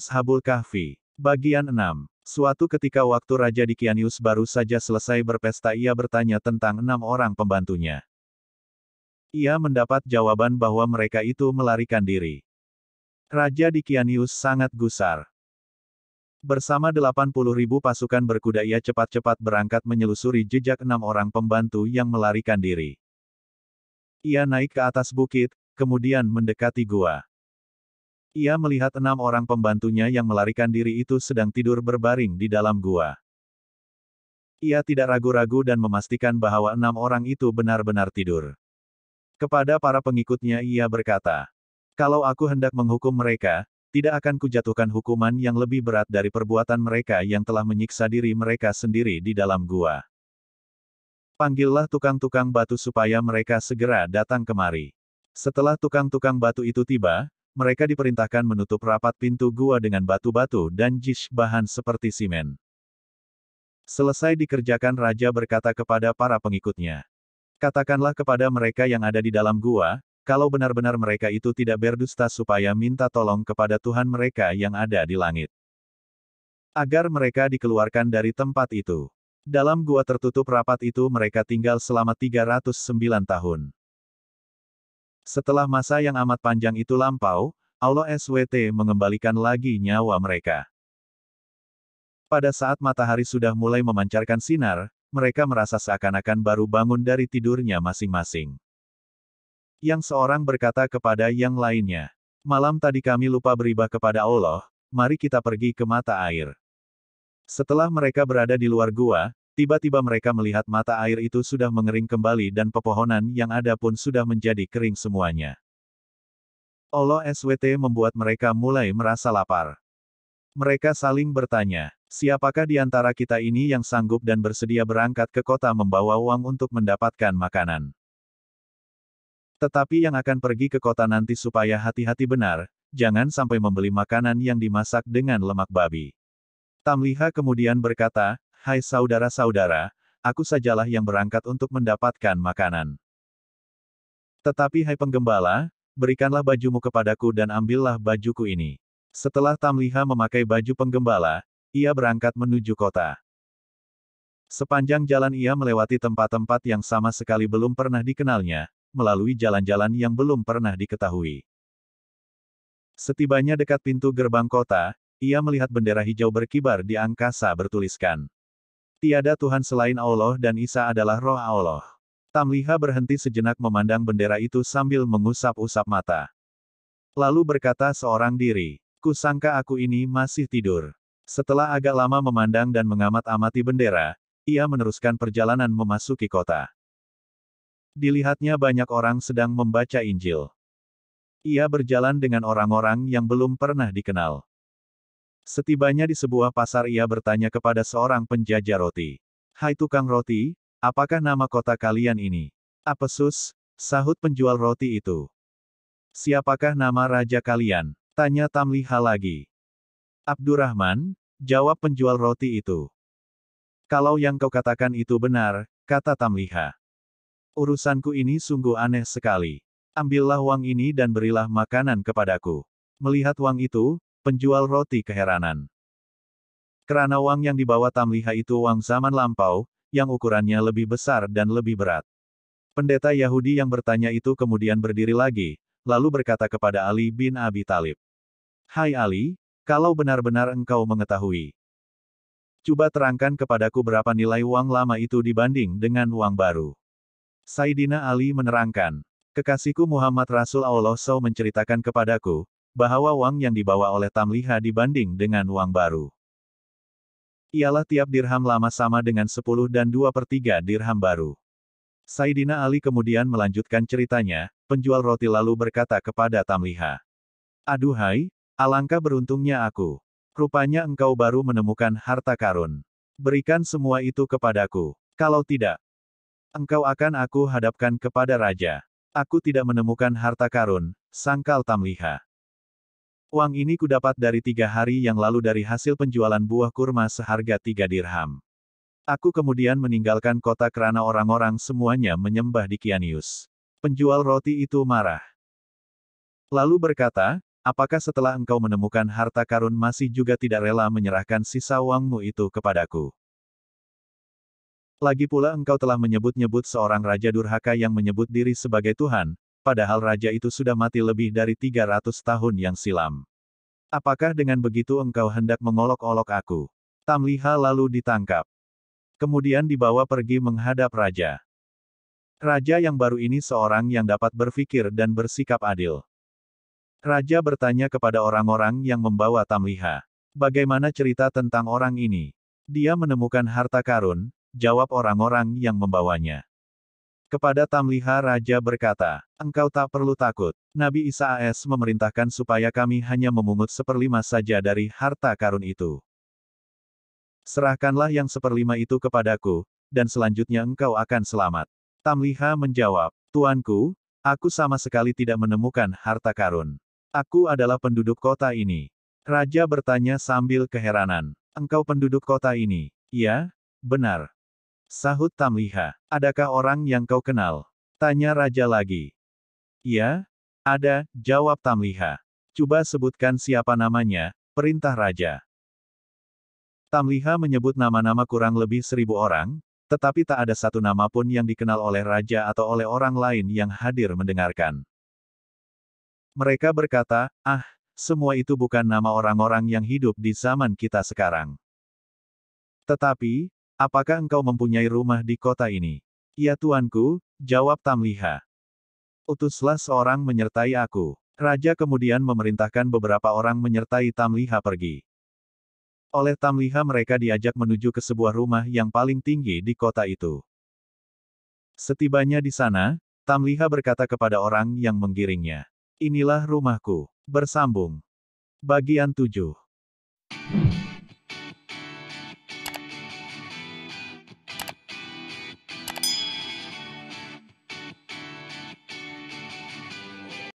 Ashabul Kahfi. Bagian 6. Suatu ketika waktu Raja Dikianius baru saja selesai berpesta, ia bertanya tentang 6 orang pembantunya. Ia mendapat jawaban bahwa mereka itu melarikan diri. Raja Dikianius sangat gusar. Bersama 80.000 pasukan berkuda ia cepat-cepat berangkat menyelusuri jejak 6 orang pembantu yang melarikan diri. Ia naik ke atas bukit, kemudian mendekati gua. Ia melihat 6 orang pembantunya yang melarikan diri itu sedang tidur berbaring di dalam gua. Ia tidak ragu-ragu dan memastikan bahwa 6 orang itu benar-benar tidur. Kepada para pengikutnya ia berkata, "Kalau aku hendak menghukum mereka, tidak akan kujatuhkan hukuman yang lebih berat dari perbuatan mereka yang telah menyiksa diri mereka sendiri di dalam gua. Panggillah tukang-tukang batu supaya mereka segera datang kemari." Setelah tukang-tukang batu itu tiba, mereka diperintahkan menutup rapat pintu gua dengan batu-batu dan jish bahan seperti simen. Selesai dikerjakan, raja berkata kepada para pengikutnya, "Katakanlah kepada mereka yang ada di dalam gua, kalau benar-benar mereka itu tidak berdusta supaya minta tolong kepada Tuhan mereka yang ada di langit, agar mereka dikeluarkan dari tempat itu." Dalam gua tertutup rapat itu mereka tinggal selama 309 tahun. Setelah masa yang amat panjang itu lampau, Allah SWT mengembalikan lagi nyawa mereka. Pada saat matahari sudah mulai memancarkan sinar, mereka merasa seakan-akan baru bangun dari tidurnya masing-masing. Yang seorang berkata kepada yang lainnya, "Malam tadi kami lupa beribadah kepada Allah, mari kita pergi ke mata air." Setelah mereka berada di luar gua, tiba-tiba mereka melihat mata air itu sudah mengering kembali dan pepohonan yang ada pun sudah menjadi kering semuanya. Allah SWT membuat mereka mulai merasa lapar. Mereka saling bertanya, "Siapakah di antara kita ini yang sanggup dan bersedia berangkat ke kota membawa uang untuk mendapatkan makanan? Tetapi yang akan pergi ke kota nanti supaya hati-hati benar, jangan sampai membeli makanan yang dimasak dengan lemak babi." Tamliha kemudian berkata, "Hai saudara-saudara, aku sajalah yang berangkat untuk mendapatkan makanan. Tetapi hai penggembala, berikanlah bajumu kepadaku dan ambillah bajuku ini." Setelah Tamliha memakai baju penggembala, ia berangkat menuju kota. Sepanjang jalan ia melewati tempat-tempat yang sama sekali belum pernah dikenalnya, melalui jalan-jalan yang belum pernah diketahui. Setibanya dekat pintu gerbang kota, ia melihat bendera hijau berkibar di angkasa bertuliskan, "Tiada Tuhan selain Allah dan Isa adalah Roh Allah." Tamliha berhenti sejenak memandang bendera itu sambil mengusap-usap mata. Lalu berkata seorang diri, "Kusangka aku ini masih tidur." Setelah agak lama memandang dan mengamat-amati bendera, ia meneruskan perjalanan memasuki kota. Dilihatnya banyak orang sedang membaca Injil. Ia berjalan dengan orang-orang yang belum pernah dikenal. Setibanya di sebuah pasar ia bertanya kepada seorang penjajah roti, "Hai tukang roti, apakah nama kota kalian ini?" "Apesus," sahut penjual roti itu. "Siapakah nama raja kalian?" tanya Tamliha lagi. "Abdurrahman," jawab penjual roti itu. "Kalau yang kau katakan itu benar," kata Tamliha, "urusanku ini sungguh aneh sekali. Ambillah uang ini dan berilah makanan kepadaku." Melihat uang itu, penjual roti keheranan. Kerana uang yang dibawa Tamliha itu uang zaman lampau, yang ukurannya lebih besar dan lebih berat. Pendeta Yahudi yang bertanya itu kemudian berdiri lagi, lalu berkata kepada Ali bin Abi Thalib, "Hai Ali, kalau benar-benar engkau mengetahui, coba terangkan kepadaku berapa nilai uang lama itu dibanding dengan uang baru." Sayyidina Ali menerangkan, "Kekasihku Muhammad Rasul Allah SAW menceritakan kepadaku, bahwa uang yang dibawa oleh Tamliha dibanding dengan uang baru, ialah tiap dirham lama sama dengan 10 dan 2/3 dirham baru." Sayyidina Ali kemudian melanjutkan ceritanya, penjual roti lalu berkata kepada Tamliha, "Aduhai, alangkah beruntungnya aku. Rupanya engkau baru menemukan harta karun. Berikan semua itu kepadaku. Kalau tidak, engkau akan aku hadapkan kepada raja." "Aku tidak menemukan harta karun," sangkal Tamliha. "Uang ini kudapat dari 3 hari yang lalu dari hasil penjualan buah kurma seharga 3 dirham. Aku kemudian meninggalkan kota kerana orang-orang semuanya menyembah Dikianius." Penjual roti itu marah. Lalu berkata, apakah setelah engkau menemukan harta karun masih juga tidak rela menyerahkan sisa uangmu itu kepadaku? Lagi pula engkau telah menyebut-nyebut seorang raja durhaka yang menyebut diri sebagai Tuhan, padahal raja itu sudah mati lebih dari 300 tahun yang silam. Apakah dengan begitu engkau hendak mengolok-olok aku? Tamliha lalu ditangkap. Kemudian dibawa pergi menghadap raja. Raja yang baru ini seorang yang dapat berpikir dan bersikap adil. Raja bertanya kepada orang-orang yang membawa Tamliha. Bagaimana cerita tentang orang ini? Dia menemukan harta karun, jawab orang-orang yang membawanya. Kepada Tamliha raja berkata, engkau tak perlu takut. Nabi Isa AS memerintahkan supaya kami hanya memungut 1/5 saja dari harta karun itu. Serahkanlah yang 1/5 itu kepadaku, dan selanjutnya engkau akan selamat. Tamliha menjawab, Tuanku, aku sama sekali tidak menemukan harta karun. Aku adalah penduduk kota ini. Raja bertanya sambil keheranan, engkau penduduk kota ini? Ya, benar. Sahut Tamliha. Adakah orang yang kau kenal? Tanya raja lagi. Ya, ada, jawab Tamliha. Coba sebutkan siapa namanya, perintah raja. Tamliha menyebut nama-nama kurang lebih 1.000 orang, tetapi tak ada satu nama pun yang dikenal oleh raja atau oleh orang lain yang hadir mendengarkan. Mereka berkata, semua itu bukan nama orang-orang yang hidup di zaman kita sekarang. Tetapi, apakah engkau mempunyai rumah di kota ini? Ya tuanku, jawab Tamliha. Utuslah seorang menyertai aku. Raja kemudian memerintahkan beberapa orang menyertai Tamliha pergi. Oleh Tamliha mereka diajak menuju ke sebuah rumah yang paling tinggi di kota itu. Setibanya di sana, Tamliha berkata kepada orang yang menggiringnya, inilah rumahku. Bersambung. Bagian 7.